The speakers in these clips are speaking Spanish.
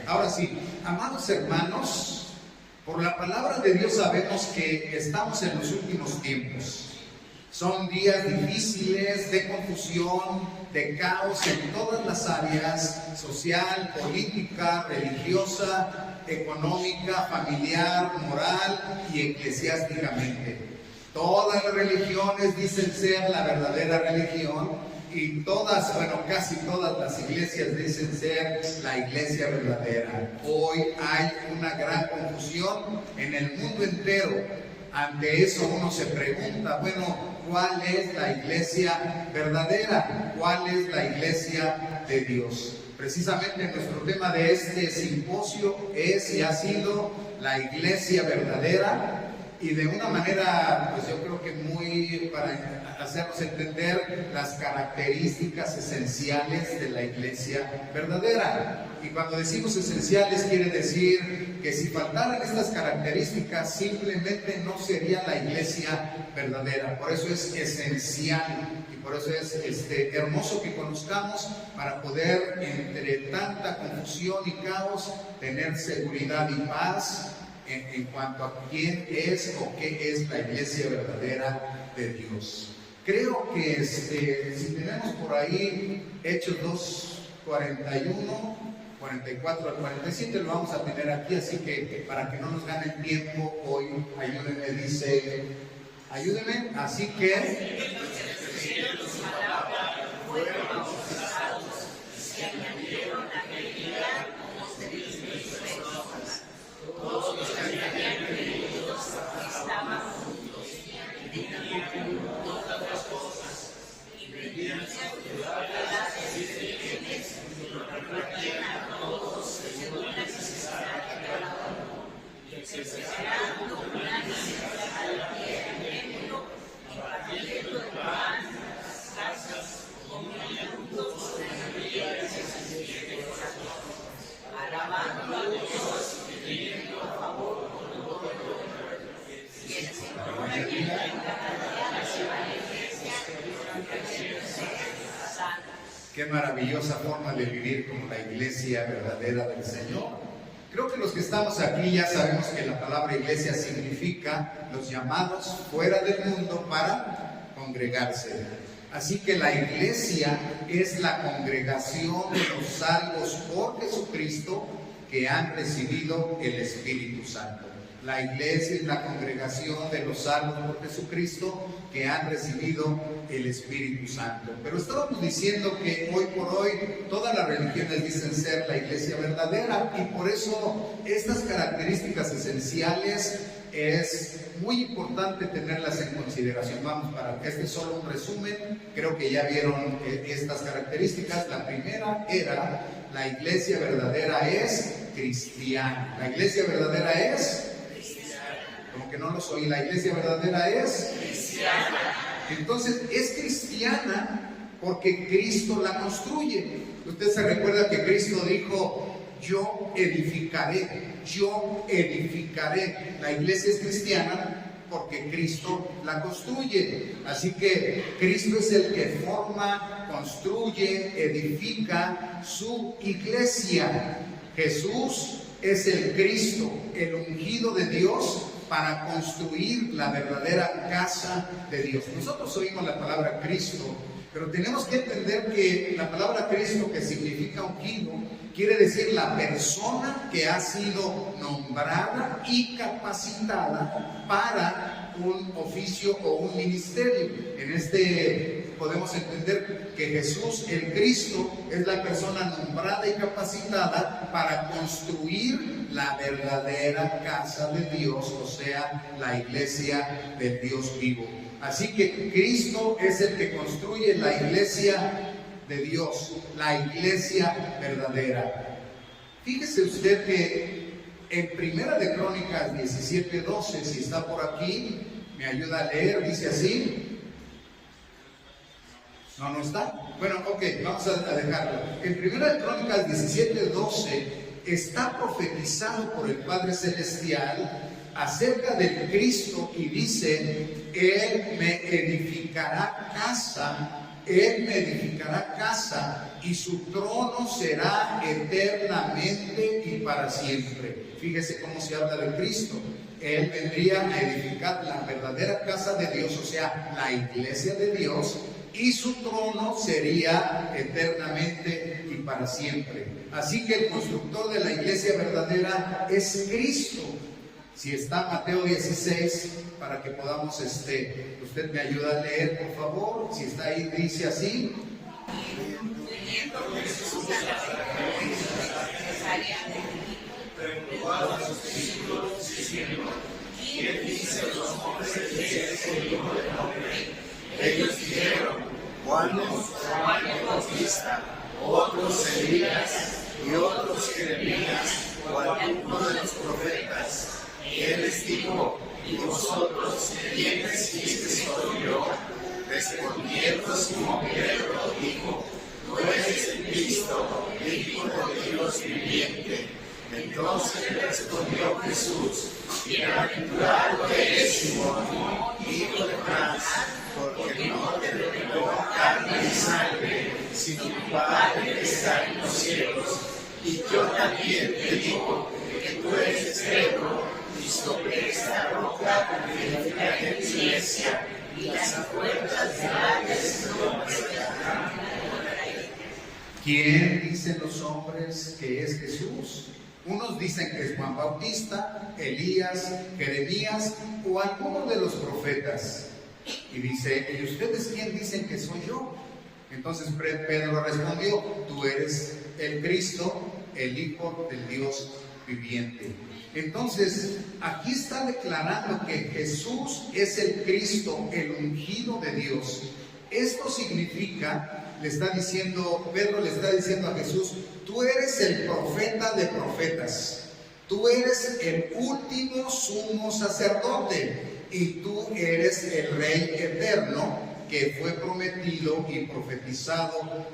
Ahora sí, amados hermanos, por la palabra de Dios sabemos que estamos en los últimos tiempos. Son días difíciles, de confusión, de caos en todas las áreas: social, política, religiosa, económica, familiar, moral y eclesiásticamente. Todas las religiones dicen ser la verdadera religión y todas, bueno, casi todas las iglesias dicen ser la iglesia verdadera. Hoy hay una gran confusión en el mundo entero. Ante eso uno se pregunta, bueno, ¿cuál es la iglesia verdadera? ¿Cuál es la iglesia de Dios? Precisamente nuestro tema de este simposio es y ha sido la iglesia verdadera, y de una manera, pues yo creo que muy para hacernos entender las características esenciales de la iglesia verdadera. Y cuando decimos esenciales quiere decir que si faltaran estas características simplemente no sería la iglesia verdadera. Por eso es esencial y por eso es hermoso que conozcamos, para poder entre tanta confusión y caos tener seguridad y paz en cuanto a quién es o qué es la iglesia verdadera de Dios. Creo que si tenemos por ahí Hechos 2:41, 44 al 47, lo vamos a tener aquí, así que para que no nos gane el tiempo hoy, ayúdenme, dice, ayúdenme, así que todos los que habían creído estaban juntos y tenían todas las cosas y venían a las bienes y lo repartían a todos según la necesidad de cada uno. Y exagerando una necesidad al pie del templo y partiendo el pan en las casas, comían juntos con alegría y de corazón, alabando a Dios y pidiendo a favor por todo el pueblo. Y el Señor añadía en cada día a la iglesia santa. qué maravillosa forma de vivir como la iglesia verdadera del Señor. Creo que los que estamos aquí ya sabemos que la palabra iglesia significa los llamados fuera del mundo para congregarse. Así que la iglesia es la congregación de los salvos por Jesucristo que han recibido el Espíritu Santo. La iglesia es la congregación de los salvos por Jesucristo que han recibido el Espíritu Santo. Pero estábamos diciendo que hoy por hoy todas las religiones dicen ser la iglesia verdadera, y por eso estas características esenciales es muy importante tenerlas en consideración. Vamos, para que este es solo un resumen, creo que ya vieron estas características. La primera era: la iglesia verdadera es cristiana. La iglesia verdadera es cristiana. Como que no los oí. La iglesia verdadera es cristiana. Entonces es cristiana porque Cristo la construye. Usted se recuerda que Cristo dijo: yo edificaré. La iglesia es cristiana porque Cristo la construye. Así que Cristo es el que forma, construye, edifica su iglesia. Jesús es el Cristo, el ungido de Dios para construir la verdadera casa de Dios. Nosotros oímos la palabra Cristo, pero tenemos que entender que la palabra Cristo, que significa ungido, quiere decir la persona que ha sido nombrada y capacitada para un oficio o un ministerio. En podemos entender que Jesús, el Cristo, es la persona nombrada y capacitada para construir la verdadera casa de Dios, o sea, la iglesia del Dios vivo. Así que Cristo es el que construye la iglesia de Dios, la iglesia verdadera. Fíjese usted que en Primera de Crónicas 17:12, si está por aquí, me ayuda a leer, dice así. ¿No está? Bueno, ok, vamos a dejarlo. En Primera de Crónicas 17:12 está profetizado por el Padre Celestial acerca del Cristo y dice: Él me edificará casa y su trono será eternamente y para siempre. Fíjese cómo se habla de Cristo. Él vendría a edificar la verdadera casa de Dios, o sea, la iglesia de Dios, y su trono sería eternamente y para siempre. Así que el constructor de la iglesia verdadera es Cristo. Si está Mateo 16, para que podamos, usted me ayuda a leer, por favor. Si está ahí, dice así. ¿Quién dice los hombres que es el Hijo del Hombre? Ellos dijeron: Juan el Bautista, otros Elías y otros Jeremías o alguno de los profetas. Y él les dijo: ¿y vosotros quién decís que soy yo? Respondiendo Simón Pedro dijo: Tú eres el Cristo, el Hijo de Dios viviente. Entonces le respondió Jesús: Bienaventurado eres, Simón, hijo de Jonás, porque no te reveló carne y sangre, sino tu Padre que está en los cielos. Y yo también te digo que tú eres Pedro, y sobre esta roca edificaré mi iglesia, y las puertas del Hades no prevalecerán. ¿Quién dicen los hombres que es Jesús? Unos dicen que es Juan Bautista, Elías, Jeremías o alguno de los profetas. Y dice: ¿y ustedes quién dicen que soy yo? Entonces Pedro respondió: tú eres el Cristo, el Hijo del Dios viviente. Entonces, aquí está declarando que Jesús es el Cristo, el ungido de Dios. Esto significa, Pedro le está diciendo a Jesús: tú eres el profeta de profetas, tú eres el último sumo sacerdote y tú eres el Rey eterno que fue prometido y profetizado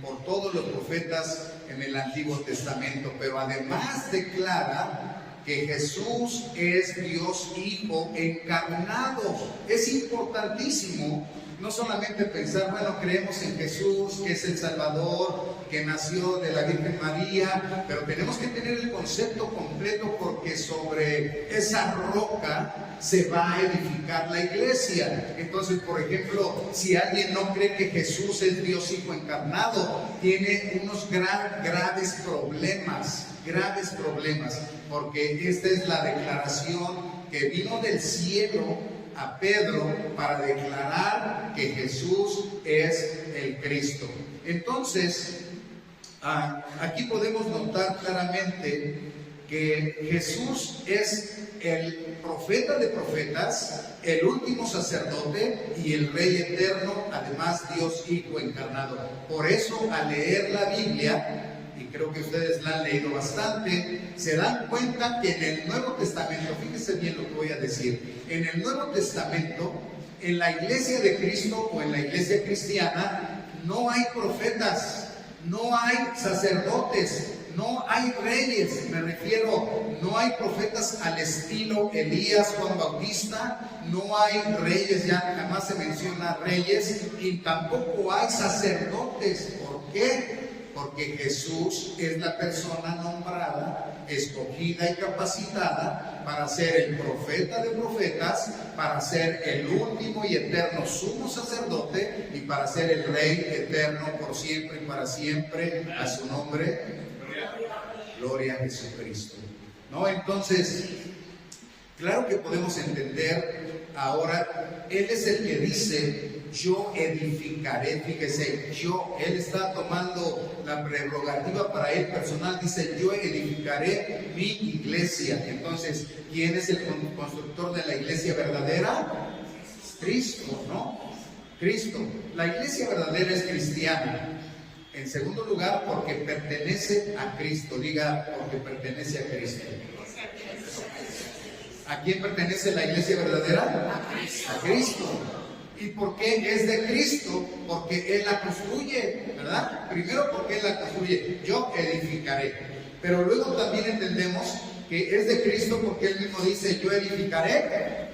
por todos los profetas en el Antiguo Testamento. Pero además declara que Jesús es Dios Hijo encarnado. Es importantísimo no solamente pensar, bueno, creemos en Jesús, que es el Salvador, que nació de la Virgen María, pero tenemos que tener el concepto completo, porque sobre esa roca se va a edificar la iglesia. Entonces, por ejemplo, si alguien no cree que Jesús es Dios Hijo encarnado, tiene unos graves problemas, porque esta es la declaración que vino del cielo a Pedro para declarar que Jesús es el Cristo. Entonces, aquí podemos notar claramente que Jesús es el profeta de profetas, el último sacerdote y el Rey eterno, además Dios Hijo encarnado. Por eso, al leer la Biblia, y creo que ustedes la han leído bastante, se dan cuenta que en el Nuevo Testamento, fíjense bien lo que voy a decir, en el Nuevo Testamento, en la iglesia de Cristo o en la iglesia cristiana, no hay profetas, no hay sacerdotes, no hay reyes. Me refiero, no hay profetas al estilo Elías, Juan Bautista, no hay reyes, ya jamás se menciona reyes, y tampoco hay sacerdotes. ¿Por qué? Porque Jesús es la persona nombrada, escogida y capacitada para ser el profeta de profetas, para ser el último y eterno sumo sacerdote y para ser el Rey eterno por siempre y para siempre. A su nombre, gloria a Jesucristo. ¿No? Entonces, claro que podemos entender ahora, Él es el que dice: yo edificaré. Fíjese, Él está tomando la prerrogativa para Él personal, dice: yo edificaré mi iglesia. Entonces, ¿quién es el constructor de la iglesia verdadera? Cristo, ¿no? Cristo. La iglesia verdadera es cristiana. En segundo lugar, porque pertenece a Cristo. Diga: porque pertenece a Cristo. ¿A quién pertenece la iglesia verdadera? A Cristo. ¿Y por qué es de Cristo? Porque Él la construye, ¿verdad? Primero, porque Él la construye. Yo edificaré. Pero luego también entendemos que es de Cristo porque Él mismo dice: yo edificaré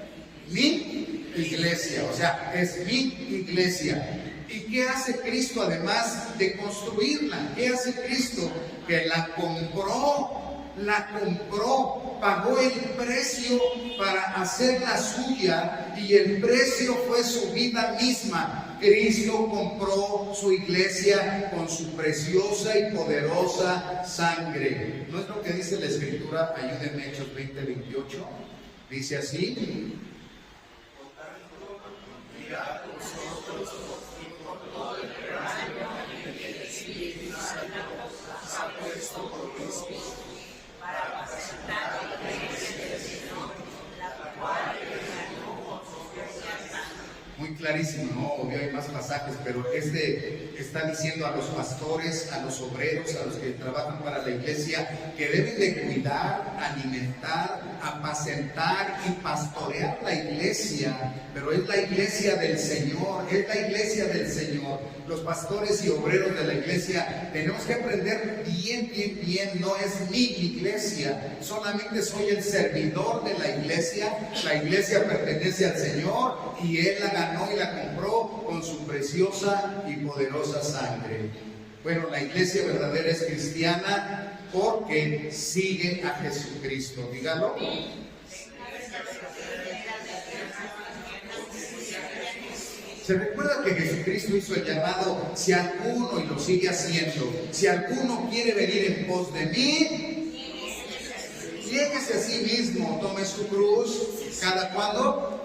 mi iglesia. O sea, es mi iglesia. ¿Y qué hace Cristo además de construirla? ¿Qué hace Cristo? Que la compró la compró, pagó el precio para hacerla suya, y el precio fue su vida misma. Cristo compró su iglesia con su preciosa y poderosa sangre. ¿No es lo que dice la Escritura? Ayúdenme, Hechos 20:28. Dice así: muy clarísimo, ¿no? Obvio hay más pasajes, pero este está diciendo a los pastores, a los obreros, a los que trabajan para la iglesia, que deben de cuidar, alimentar, apacentar y pastorear la iglesia. Pero es la iglesia del Señor, es la iglesia del Señor. Los pastores y obreros de la iglesia tenemos que aprender bien, no es mi iglesia, solamente soy el servidor de la iglesia pertenece al Señor y Él la ganó y la compró con su preciosa y poderosa sangre. Bueno, la iglesia verdadera es cristiana porque sigue a Jesucristo, dígalo. Se recuerda que Jesucristo hizo el llamado: si alguno, y lo sigue haciendo, si alguno quiere venir en pos de mí, niéguese a sí mismo, tome su cruz. ¿Cada cuándo?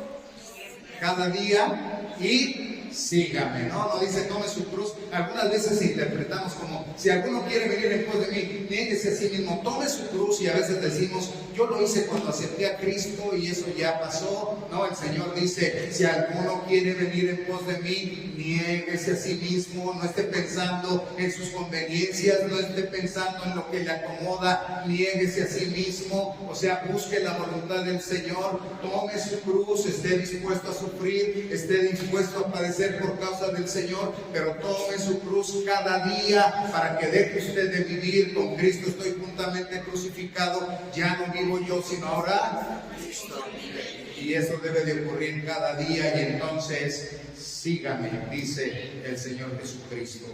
Cada día, y sígame, ¿no? No dice tome su cruz. Algunas veces interpretamos como: si alguno quiere venir en pos de mí, niéguese a sí mismo, tome su cruz. Y a veces decimos: yo lo hice cuando acepté a Cristo y eso ya pasó. No, el Señor dice: si alguno quiere venir en pos de mí, niéguese a sí mismo. No esté pensando en sus conveniencias, no esté pensando en lo que le acomoda, niéguese a sí mismo. O sea, busque la voluntad del Señor, tome su cruz, esté dispuesto a sufrir, esté dispuesto a padecer por causa del Señor, pero tome su cruz cada día para que deje usted de vivir con Cristo. Estoy juntamente crucificado, ya no vivo yo, sino ahora Cristo vive. Y eso debe de ocurrir cada día, y entonces sígame, dice el Señor Jesucristo.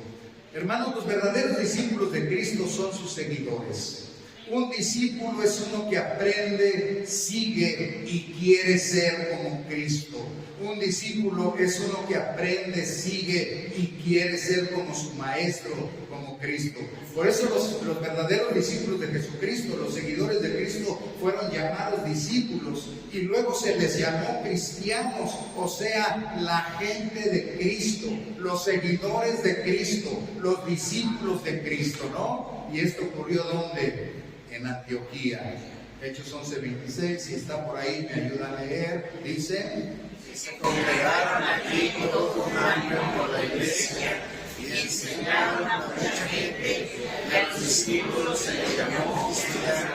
Hermanos, los verdaderos discípulos de Cristo son sus seguidores. Un discípulo es uno que aprende, sigue y quiere ser como Cristo. Un discípulo es uno que aprende, sigue y quiere ser como su maestro, como Cristo. Por eso los verdaderos discípulos de Jesucristo, los seguidores de Cristo, fueron llamados discípulos y luego se les llamó cristianos, o sea, la gente de Cristo, los seguidores de Cristo, los discípulos de Cristo, ¿no? Y esto ocurrió ¿dónde? En Antioquía. Hechos 11:26, si está por ahí me ayuda a leer. Dice: se congregaron allí todos un año por la iglesia y enseñaron a mucha gente, y a los discípulos se les llamó cristianos.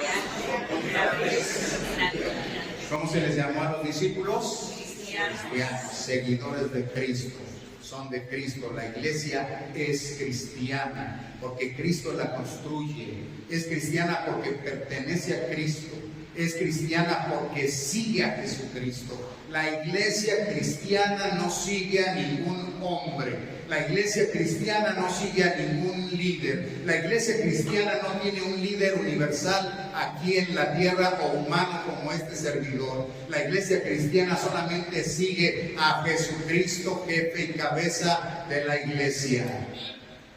¿Cómo se les llamó a los discípulos? Cristianos, seguidores de Cristo. Son de Cristo. La iglesia es cristiana porque Cristo la construye. Es cristiana porque pertenece a Cristo. Es cristiana porque sigue a Jesucristo. La iglesia cristiana no sigue a ningún hombre. La iglesia cristiana no sigue a ningún líder. La iglesia cristiana no tiene un líder universal aquí en la tierra o humano como este servidor. La iglesia cristiana solamente sigue a Jesucristo, jefe y cabeza de la iglesia.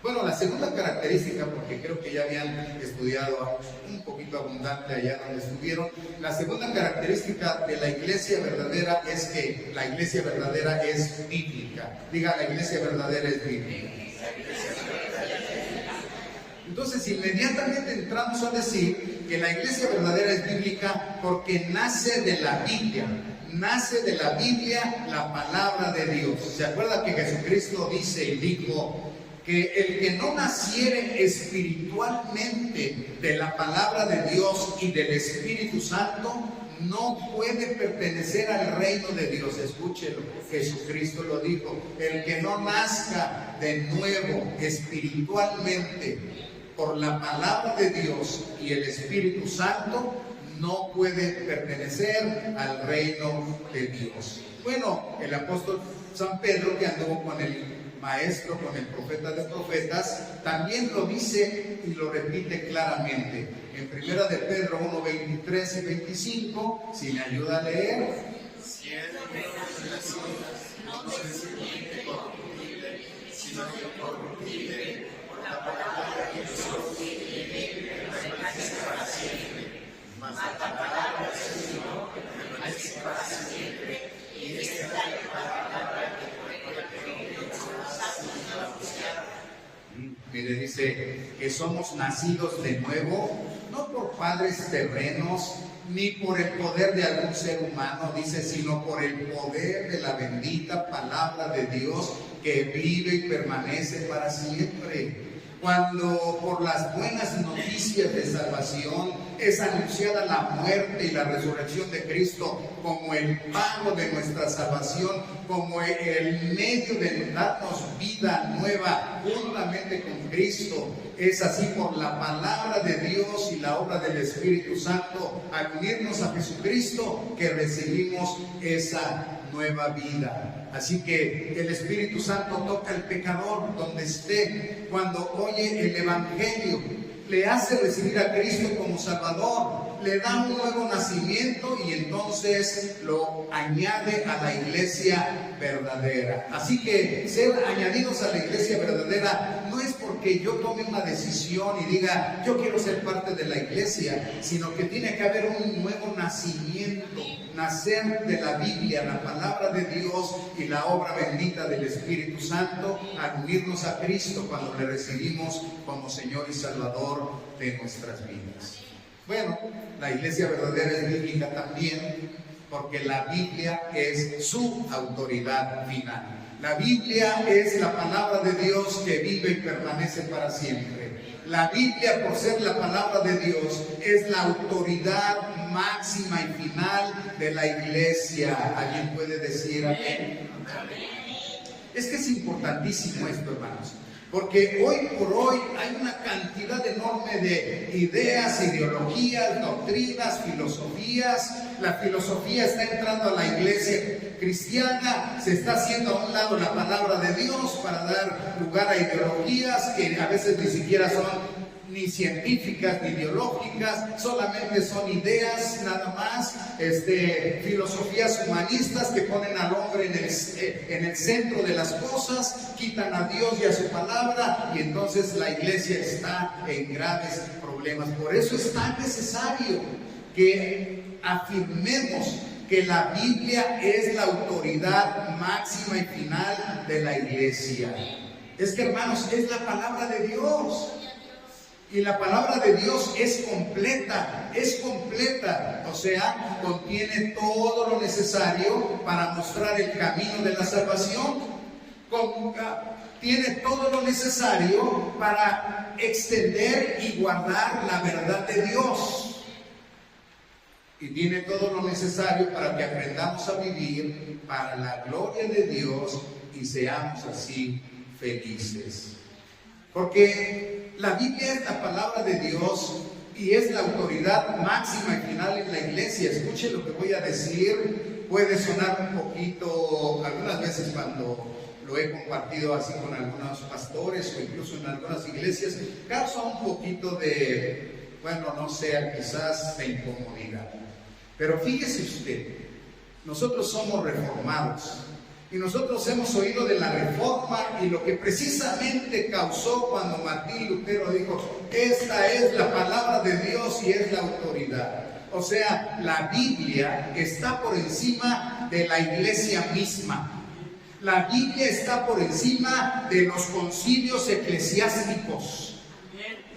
Bueno, la segunda característica, porque creo que ya habían estudiado un poquito abundante allá donde estuvieron, la segunda característica de la iglesia verdadera es que la iglesia verdadera es bíblica. Diga, la iglesia verdadera es bíblica. Entonces, inmediatamente entramos a decir que la iglesia verdadera es bíblica porque nace de la Biblia. Nace de la Biblia la palabra de Dios. ¿Se acuerda que Jesucristo dice y dijo que el que no naciere espiritualmente de la palabra de Dios y del Espíritu Santo no puede pertenecer al reino de Dios? Escúchelo, Jesucristo lo dijo: el que no nazca de nuevo espiritualmente por la palabra de Dios y el Espíritu Santo no puede pertenecer al reino de Dios. Bueno, el apóstol San Pedro, que anduvo con el maestro, con el profeta de profetas, también lo dice y lo repite claramente. En 1 de Pedro 1, 23 y 25, si me ayuda a leer. Si es de las cosas, no se siente corruptible, sino incorruptible, por la palabra de Dios que vive, permanece para siempre. Mas la palabra del Señor permanece para siempre, y esta es la palabra que Mire, dice que somos nacidos de nuevo, no por padres terrenos, ni por el poder de algún ser humano, dice, sino por el poder de la bendita palabra de Dios que vive y permanece para siempre. Cuando por las buenas noticias de salvación es anunciada la muerte y la resurrección de Cristo como el pago de nuestra salvación, como el medio de darnos vida nueva juntamente con Cristo, es así por la palabra de Dios y la obra del Espíritu Santo, al unirnos a Jesucristo, que recibimos esa nueva vida. Así que el Espíritu Santo toca al pecador donde esté, cuando oye el Evangelio, le hace recibir a Cristo como Salvador, le da un nuevo nacimiento y entonces lo añade a la iglesia verdadera. Así que ser añadidos a la iglesia verdadera no es porque yo tome una decisión y diga yo quiero ser parte de la iglesia, sino que tiene que haber un nuevo nacimiento, nacer de la Biblia, la palabra de Dios y la obra bendita del Espíritu Santo, al unirnos a Cristo cuando le recibimos como Señor y Salvador de nuestras vidas. Bueno, la iglesia verdadera es bíblica también, porque la Biblia es su autoridad final. La Biblia es la palabra de Dios que vive y permanece para siempre. La Biblia, por ser la palabra de Dios, es la autoridad máxima y final de la iglesia. ¿Alguien puede decir amén? Es que es importantísimo esto, hermanos. Porque hoy por hoy hay una cantidad enorme de ideas, ideologías, doctrinas, filosofías. La filosofía está entrando a la iglesia cristiana, se está haciendo a un lado la palabra de Dios para dar lugar a ideologías que a veces ni siquiera son ni científicas ni biológicas, solamente son ideas nada más, filosofías humanistas que ponen al hombre en el centro de las cosas, quitan a Dios y a su palabra, y entonces la iglesia está en graves problemas. Por eso es tan necesario que afirmemos que la Biblia es la autoridad máxima y final de la iglesia. Es que, hermanos, es la palabra de Dios. Y la palabra de Dios es completa, o sea, contiene todo lo necesario para mostrar el camino de la salvación, tiene todo lo necesario para extender y guardar la verdad de Dios, y tiene todo lo necesario para que aprendamos a vivir para la gloria de Dios y seamos así felices. Porque la Biblia es la palabra de Dios y es la autoridad máxima y final en la iglesia. Escuche lo que voy a decir. Puede sonar un poquito, algunas veces cuando lo he compartido así con algunos pastores o incluso en algunas iglesias, causa un poquito de, no sé, quizás de incomodidad. Pero fíjese usted, nosotros somos reformados. Y nosotros hemos oído de la Reforma y lo que precisamente causó cuando Martín Lutero dijo, esta es la palabra de Dios y es la autoridad. O sea, la Biblia está por encima de la iglesia misma. La Biblia está por encima de los concilios eclesiásticos.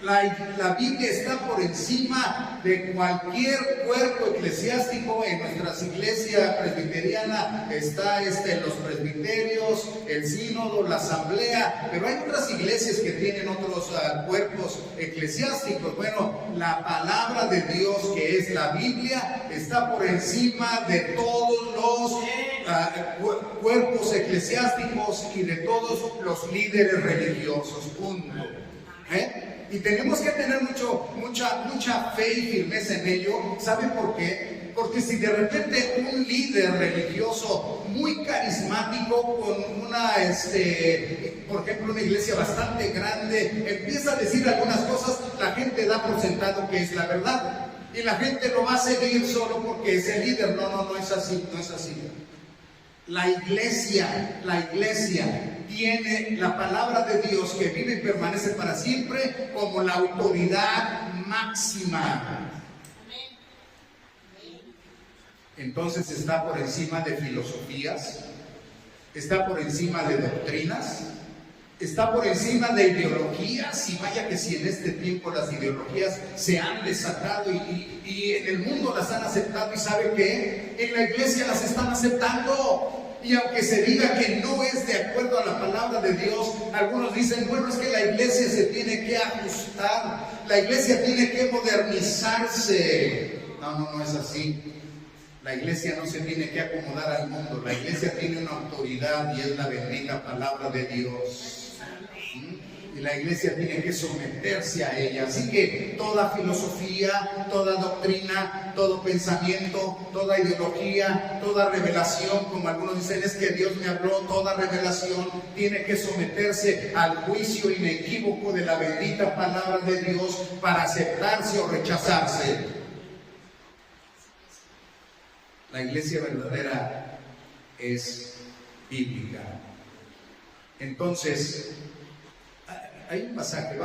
La Biblia está por encima de cualquier cuerpo eclesiástico. En nuestras iglesias presbiteriana está los presbiterios, el sínodo, la asamblea, pero hay otras iglesias que tienen otros cuerpos eclesiásticos. Bueno, la palabra de Dios, que es la Biblia, está por encima de todos los cuerpos eclesiásticos y de todos los líderes religiosos. Punto. Y tenemos que tener mucha fe y firmeza en ello. ¿Saben por qué? Porque si de repente un líder religioso muy carismático con por ejemplo, una iglesia bastante grande, empieza a decir algunas cosas, la gente da por sentado que es la verdad. Y la gente lo va a seguir solo porque es el líder. No es así, no es así. La iglesia tiene la palabra de Dios que vive y permanece para siempre como la autoridad máxima. Entonces está por encima de filosofías, está por encima de doctrinas, está por encima de ideologías. Y vaya que si en este tiempo las ideologías se han desatado y en el mundo las han aceptado, y ¿sabe qué? En la iglesia las están aceptando. Y aunque se diga que no es de acuerdo a la palabra de Dios, algunos dicen, bueno, es que la iglesia se tiene que ajustar, la iglesia tiene que modernizarse. No es así. La iglesia no se tiene que acomodar al mundo. La iglesia tiene una autoridad y es la bendita palabra de Dios. Y la iglesia tiene que someterse a ella. Así que toda filosofía, toda doctrina, todo pensamiento, toda ideología, toda revelación, como algunos dicen, es que Dios me habló, toda revelación tiene que someterse al juicio inequívoco de la bendita palabra de Dios para aceptarse o rechazarse. La iglesia verdadera es bíblica. Entonces, hay un pasaje,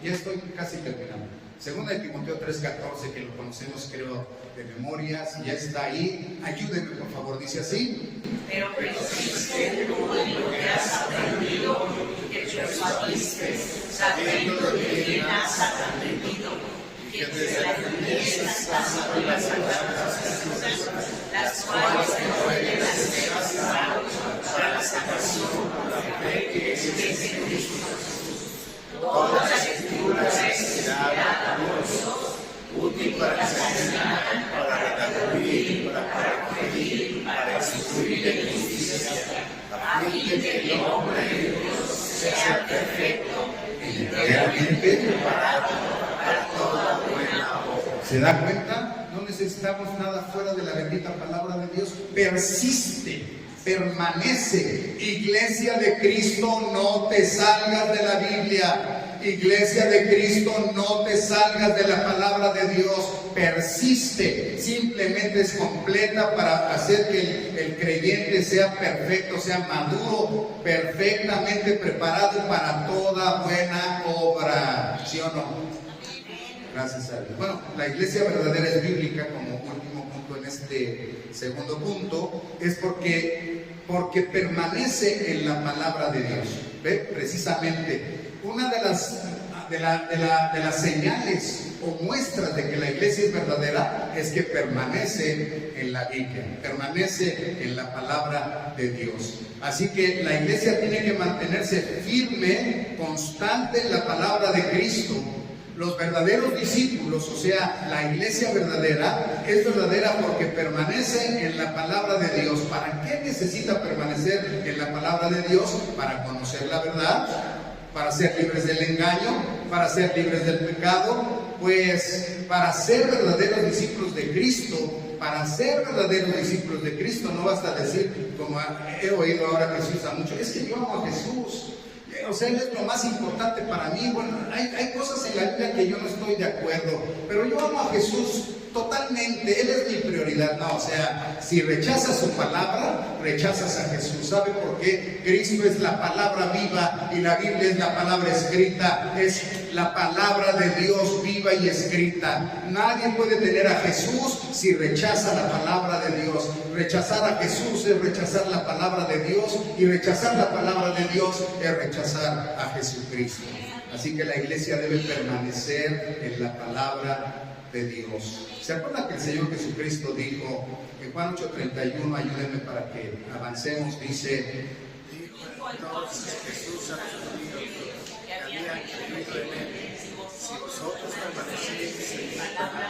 ya estoy casi terminando. Segunda de Timoteo 3:14, que lo conocemos creo de memoria, si ya está ahí, ayúdenme por favor, dice así. Pero persiste tú en lo que has aprendido y que persuadiste, sabiendo de quién has aprendido, que desde la niñez estás en las sagradas escrituras, las cuales te pueden hacer asesorados para la salvación por la fe que es en Cristo. Todas las escrituras es inspirada por Dios, útil para enseñar, para redarguir, para corregir, para instruir en justicia, a fin de que el hombre de Dios sea perfecto, enteramente preparado para toda buena obra. ¿Se da cuenta? No necesitamos nada fuera de la bendita palabra de Dios. Persiste, permanece. Iglesia de Cristo, no te salgas de la Biblia. Iglesia de Cristo, no te salgas de la palabra de Dios. Persiste. Simplemente es completa para hacer que el creyente sea perfecto, sea maduro, perfectamente preparado para toda buena obra. ¿Sí o no? Gracias a Dios. Bueno, la iglesia verdadera es bíblica, como último punto en este segundo punto, es porque permanece en la palabra de Dios. ¿Ve? Precisamente, una de las señales o muestras de que la iglesia es verdadera es que permanece en la Biblia, permanece en la palabra de Dios. Así que la iglesia tiene que mantenerse firme, constante en la palabra de Cristo. Los verdaderos discípulos, o sea, la iglesia verdadera, es verdadera porque permanece en la palabra de Dios. ¿Para qué necesita permanecer en la palabra de Dios? Para conocer la verdad, para ser libres del engaño, para ser libres del pecado. Pues para ser verdaderos discípulos de Cristo, no basta decir, como he oído ahora que se usa mucho, es que yo amo a Jesús. O sea, Él es lo más importante para mí. Bueno, hay cosas en la Biblia que yo no estoy de acuerdo, pero yo amo a Jesús totalmente, Él es mi prioridad. No, o sea, si rechazas su palabra, rechazas a Jesús. ¿Sabe por qué? Cristo es la palabra viva y la Biblia es la palabra escrita. Es la palabra de Dios viva y escrita. Nadie puede tener a Jesús si rechaza la palabra de Dios. Rechazar a Jesús es rechazar la palabra de Dios, y rechazar la palabra de Dios es rechazar a Jesucristo. Así que la iglesia debe permanecer en la palabra de Dios. ¿Se acuerdan que el Señor Jesucristo dijo en Juan 8:31, ayúdenme para que avancemos, dice: Dijo entonces Jesús a los judíos que habían creído en él: si vosotros permanecéis en mi palabra,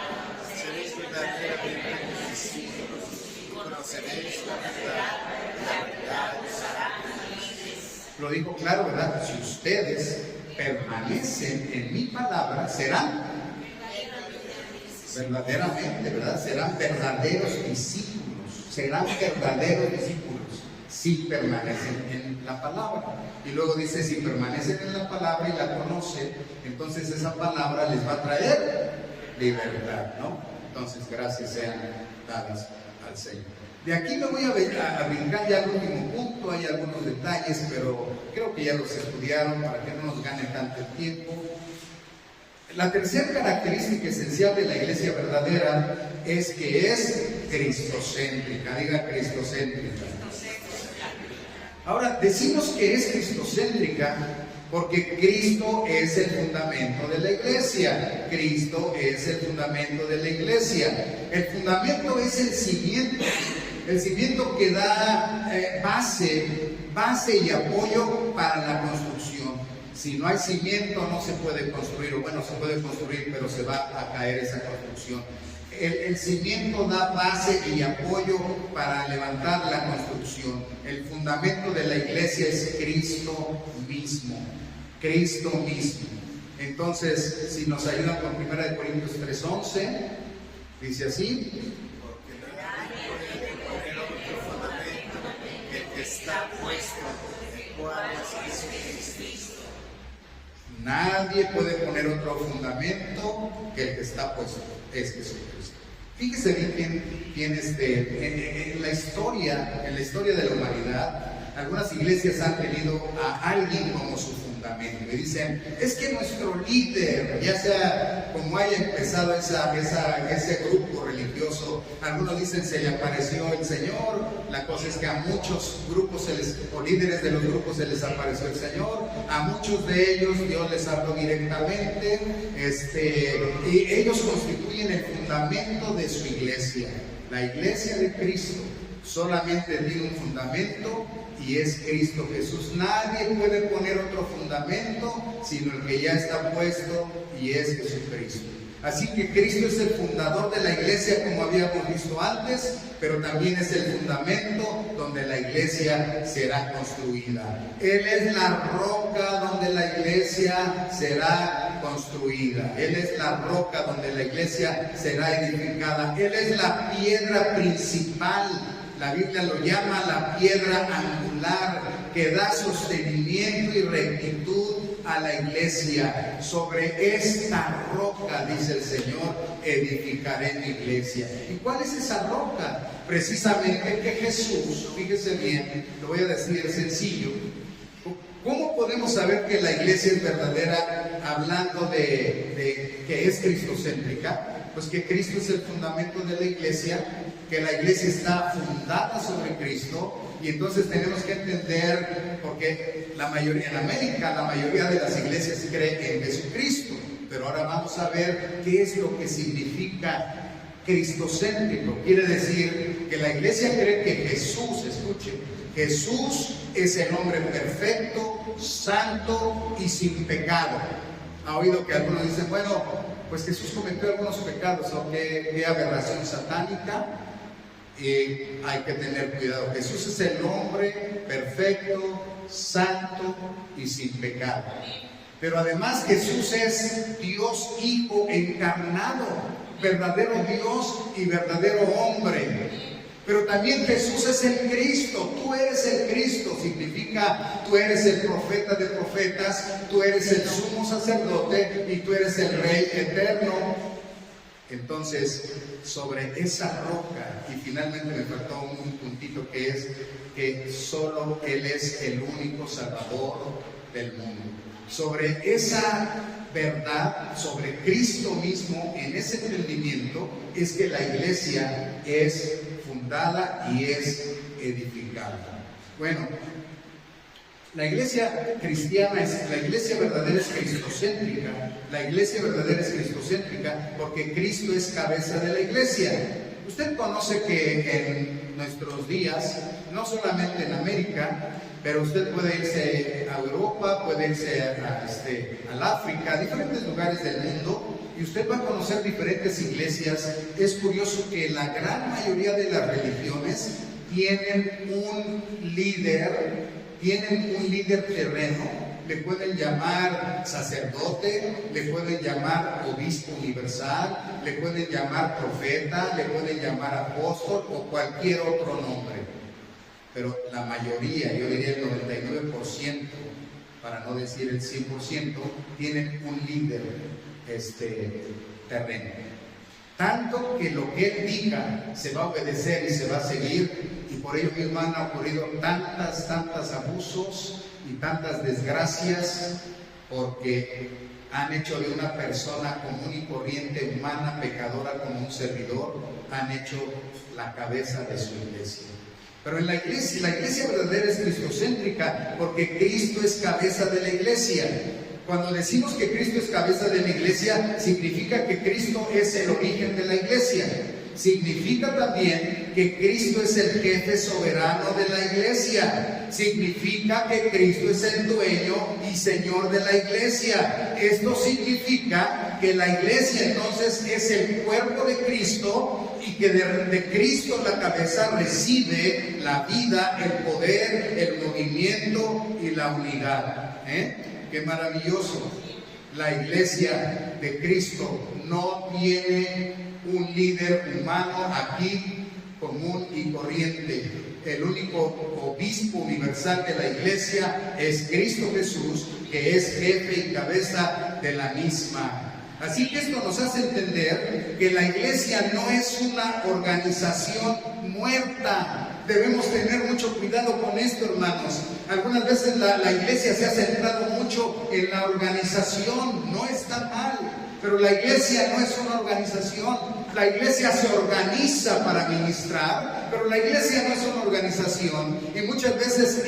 seréis verdaderamente mis discípulos y conoceréis la verdad os hará libres. Lo dijo claro, ¿verdad? Si ustedes permanecen en mi palabra, serán verdaderamente, ¿verdad? Serán verdaderos discípulos. Serán verdaderos discípulos si permanecen en la palabra. Y luego dice, si permanecen en la palabra y la conocen, entonces esa palabra les va a traer libertad, ¿no? Entonces, gracias sean dadas al Señor. De aquí me voy a brincar ya al último punto. Hay algunos detalles, pero creo que ya los estudiaron para que no nos gane tanto el tiempo. La tercera característica esencial de la iglesia verdadera es que es cristocéntrica. Diga cristocéntrica. Ahora, decimos que es cristocéntrica porque Cristo es el fundamento de la iglesia. Cristo es el fundamento de la iglesia. El fundamento es el cimiento que da base y apoyo para la construcción. Si no hay cimiento no se puede construir, o bueno, se puede construir, pero se va a caer esa construcción. El cimiento da base y apoyo para levantar la construcción. El fundamento de la iglesia es Cristo mismo. Cristo mismo. Entonces, si nos ayudan con 1 Corintios 3:11, dice así: Porque nadie puede poner otro fundamento que el que está puesto, el cual es Cristo. Nadie puede poner otro fundamento que el que está puesto, es Jesucristo. Fíjese bien en la historia de la humanidad, algunas iglesias han tenido a alguien como su fundamento. Y dicen, es que nuestro líder, ya sea como haya empezado ese grupo religioso, algunos dicen se le apareció el Señor. La cosa es que a muchos grupos o líderes de los grupos se les apareció el Señor. A muchos de ellos Dios les habló directamente, y ellos constituyen el fundamento de su iglesia. La iglesia de Cristo solamente tiene un fundamento y es Cristo Jesús. Nadie puede poner otro fundamento sino el que ya está puesto y es Jesucristo. Así que Cristo es el fundador de la iglesia, como habíamos visto antes, pero también es el fundamento donde la iglesia será construida. Él es la roca donde la iglesia será construida. Él es la roca donde la iglesia será edificada. Él es la piedra principal. La Biblia lo llama la piedra angular, que da sostenimiento y rectitud a la iglesia. Sobre esta roca, dice el Señor, edificaré mi iglesia. ¿Y cuál es esa roca? Precisamente que Jesús, fíjese bien, lo voy a decir sencillo. ¿Cómo podemos saber que la iglesia es verdadera hablando de que es cristocéntrica? Pues que Cristo es el fundamento de la iglesia, que la iglesia está fundada sobre Cristo. Y entonces tenemos que entender, porque en América la mayoría de las iglesias cree en Jesucristo, pero ahora vamos a ver qué es lo que significa cristocéntrico. Quiere decir que la iglesia cree que Jesús, escuche, Jesús es el hombre perfecto, santo y sin pecado. Ha oído que algunos dicen, bueno, pues Jesús cometió algunos pecados, o qué aberración satánica. Y hay que tener cuidado. Jesús es el hombre perfecto, santo y sin pecado. Pero además Jesús es Dios Hijo encarnado, verdadero Dios y verdadero hombre. Pero también Jesús es el Cristo. Tú eres el Cristo, significa tú eres el profeta de profetas, tú eres el sumo sacerdote y tú eres el Rey eterno. Entonces, sobre esa roca, y finalmente me faltó un puntito, que es que solo Él es el único Salvador del mundo. Sobre esa verdad, sobre Cristo mismo, en ese entendimiento, es que la iglesia es fundada y es edificada. Bueno, la iglesia cristiana, la iglesia verdadera es cristocéntrica. La iglesia verdadera es cristocéntrica porque Cristo es cabeza de la iglesia. Usted conoce que en nuestros días, no solamente en América, pero usted puede irse a Europa, puede irse al África, a diferentes lugares del mundo, y usted va a conocer diferentes iglesias. Es curioso que la gran mayoría de las religiones tienen un líder terreno le pueden llamar sacerdote, le pueden llamar obispo universal, le pueden llamar profeta, le pueden llamar apóstol o cualquier otro nombre. Pero la mayoría, yo diría el 99%, para no decir el 100%, tienen un líder terreno. Tanto que lo que él diga se va a obedecer y se va a seguir, y por ello mismo han ocurrido tantas abusos y tantas desgracias, porque han hecho de una persona común y corriente, humana, pecadora como un servidor, han hecho la cabeza de su iglesia. Pero en la iglesia verdadera es cristocéntrica, porque Cristo es cabeza de la iglesia. Cuando decimos que Cristo es cabeza de la iglesia, significa que Cristo es el origen de la iglesia. Significa también que Cristo es el jefe soberano de la iglesia. Significa que Cristo es el dueño y señor de la iglesia. Esto significa que la iglesia entonces es el cuerpo de Cristo, y que de Cristo la cabeza recibe la vida, el poder, el movimiento y la unidad. ¡Qué maravilloso! La iglesia de Cristo no tiene un líder humano aquí común y corriente. El único obispo universal de la iglesia es Cristo Jesús, que es jefe y cabeza de la misma. Así que esto nos hace entender que la iglesia no es una organización muerta. Debemos tener mucho cuidado con esto, hermanos. Algunas veces la iglesia se ha centrado mucho en la organización. No está mal, pero la iglesia no es una organización. La iglesia se organiza para ministrar, pero la iglesia no es una organización. Y muchas veces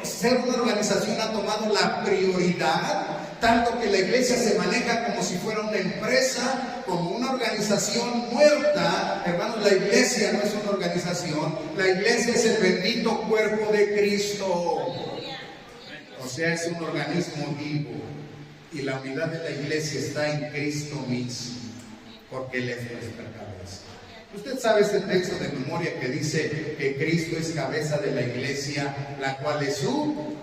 ser una organización ha tomado la prioridad, tanto que la iglesia se maneja como si fuera una empresa, como una organización muerta. Hermanos, la iglesia no es una organización, la iglesia es el bendito cuerpo de Cristo. O sea, es un organismo vivo, y la unidad de la iglesia está en Cristo mismo, porque Él es nuestra cabeza. Usted sabe este texto de memoria que dice que Cristo es cabeza de la iglesia, la cual es su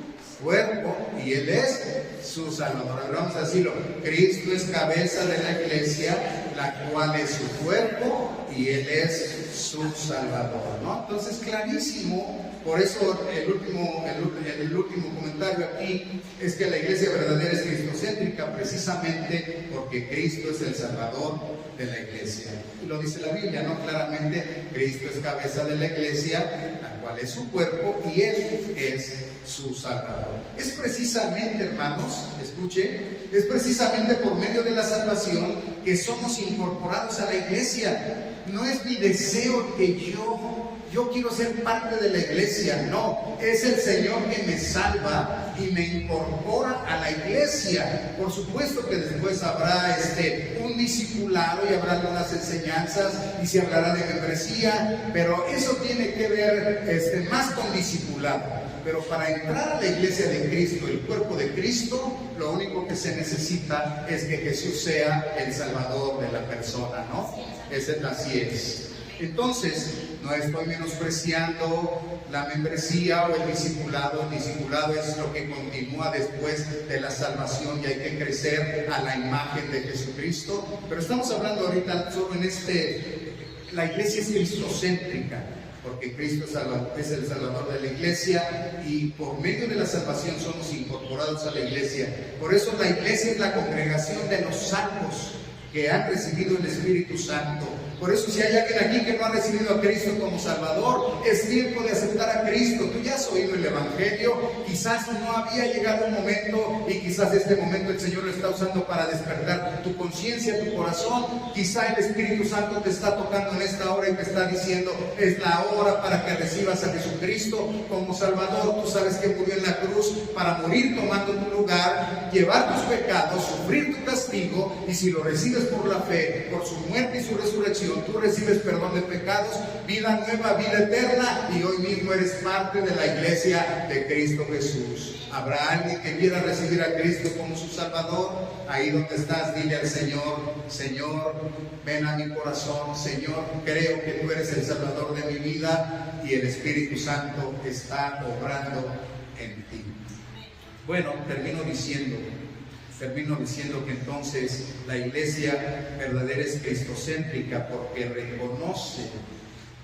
cuerpo y Él es su Salvador. Ahora vamos a decirlo: Cristo es cabeza de la iglesia, la cual es su cuerpo y Él es su Salvador, ¿no? Entonces, clarísimo. Por eso el último comentario aquí es que la iglesia verdadera es cristocéntrica, precisamente porque Cristo es el Salvador de la iglesia. Y lo dice la Biblia, ¿no? Claramente, Cristo es cabeza de la iglesia, la cual es su cuerpo, y Él es su Salvador. Es precisamente, hermanos, escuche, es precisamente por medio de la salvación que somos incorporados a la iglesia. No es mi deseo que yo quiero ser parte de la iglesia, no, es el Señor que me salva y me incorpora a la iglesia. Por supuesto que después habrá un discipulado y habrá algunas enseñanzas y se hablará de membresía, pero eso tiene que ver más con discipulado. Pero para entrar a la iglesia de Cristo, el cuerpo de Cristo, lo único que se necesita es que Jesús sea el Salvador de la persona, ¿no? Así es. Entonces, no estoy menospreciando la membresía o el discipulado. El discipulado es lo que continúa después de la salvación y hay que crecer a la imagen de Jesucristo. Pero estamos hablando ahorita solo la iglesia es cristocéntrica, porque Cristo es el Salvador de la iglesia y por medio de la salvación somos incorporados a la iglesia. Por eso la iglesia es la congregación de los salvos que han recibido el Espíritu Santo. Por eso, si hay alguien aquí que no ha recibido a Cristo como Salvador, es tiempo de aceptar a Cristo. Tú ya has oído el Evangelio, quizás no había llegado un momento y quizás este momento el Señor lo está usando para despertar tu conciencia, tu corazón. Quizá el Espíritu Santo te está tocando en esta hora y te está diciendo: es la hora para que recibas a Jesucristo como Salvador. Tú sabes que murió en la cruz para morir tomando tu lugar, llevar tus pecados, sufrir tu castigo, y si lo recibes por la fe, por su muerte y su resurrección, tú recibes perdón de pecados, vida nueva, vida eterna, y hoy mismo eres parte de la iglesia de Cristo Jesús. ¿Habrá alguien que quiera recibir a Cristo como su Salvador? Ahí donde estás, dile al Señor: Señor, ven a mi corazón. Señor, creo que tú eres el Salvador de mi vida y el Espíritu Santo está obrando en ti. Bueno, termino diciendo que entonces la iglesia verdadera es cristocéntrica porque reconoce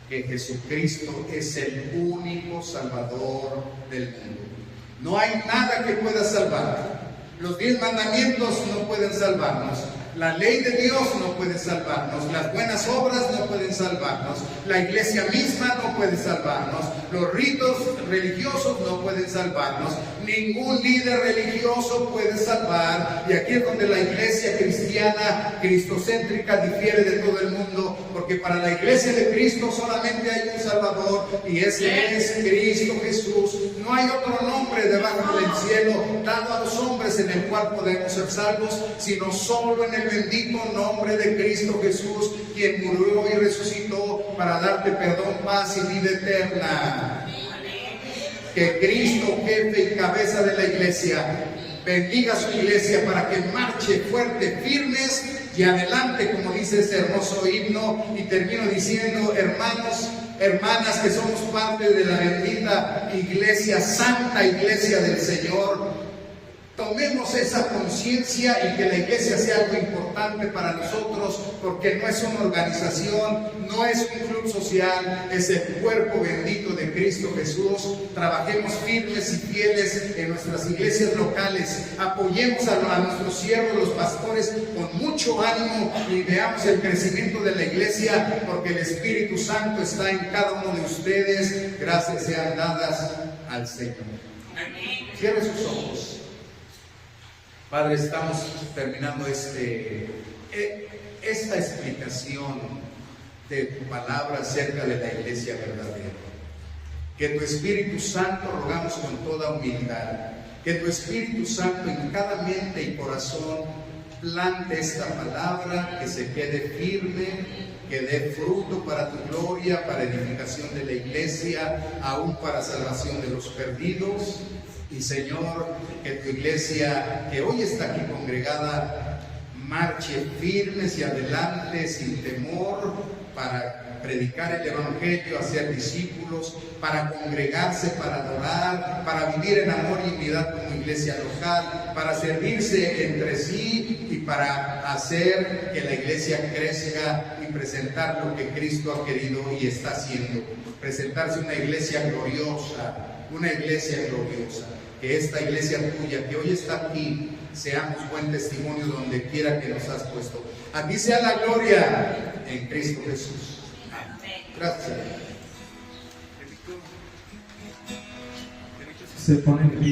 que Jesucristo es el único Salvador del mundo. No hay nada que pueda salvar. Los 10 mandamientos no pueden salvarnos. La ley de Dios no puede salvarnos, las buenas obras no pueden salvarnos, la iglesia misma no puede salvarnos, los ritos religiosos no pueden salvarnos, ningún líder religioso puede salvar. Y aquí es donde la iglesia cristiana, cristocéntrica, difiere de todo el mundo, porque para la iglesia de Cristo solamente hay un Salvador y ese es Cristo Jesús. No hay otro nombre debajo del cielo dado a los hombres en el cual podemos ser salvos, sino solo en el bendito nombre de Cristo Jesús, quien murió y resucitó para darte perdón, paz y vida eterna. Que Cristo, jefe y cabeza de la iglesia, bendiga a su iglesia para que marche fuerte, firmes y adelante, como dice ese hermoso himno. Y termino diciendo, hermanos, hermanas, que somos parte de la bendita iglesia, santa iglesia del Señor, tomemos esa conciencia y que la iglesia sea algo importante para nosotros, porque no es una organización, no es un club social, es el cuerpo bendito de Cristo Jesús. Trabajemos firmes y fieles en nuestras iglesias locales, apoyemos a nuestros siervos, los pastores, con mucho ánimo y veamos el crecimiento de la iglesia, porque el Espíritu Santo está en cada uno de ustedes. Gracias sean dadas al Señor. Cierre sus ojos. Padre, estamos terminando esta explicación de tu palabra acerca de la iglesia verdadera. Que tu Espíritu Santo, rogamos con toda humildad, que tu Espíritu Santo en cada mente y corazón plante esta palabra, que se quede firme, que dé fruto para tu gloria, para edificación de la iglesia, aún para salvación de los perdidos. Y Señor, que tu iglesia, que hoy está aquí congregada, marche firmes y adelante sin temor para predicar el Evangelio, hacer discípulos, para congregarse, para adorar, para vivir en amor y unidad como iglesia local, para servirse entre sí y para hacer que la iglesia crezca y presentar lo que Cristo ha querido y está haciendo. Presentarse una iglesia gloriosa, una iglesia gloriosa. Que esta iglesia tuya, que hoy está aquí, seamos buen testimonio donde quiera que nos has puesto. A ti sea la gloria en Cristo Jesús. Gracias. Se pone en pie.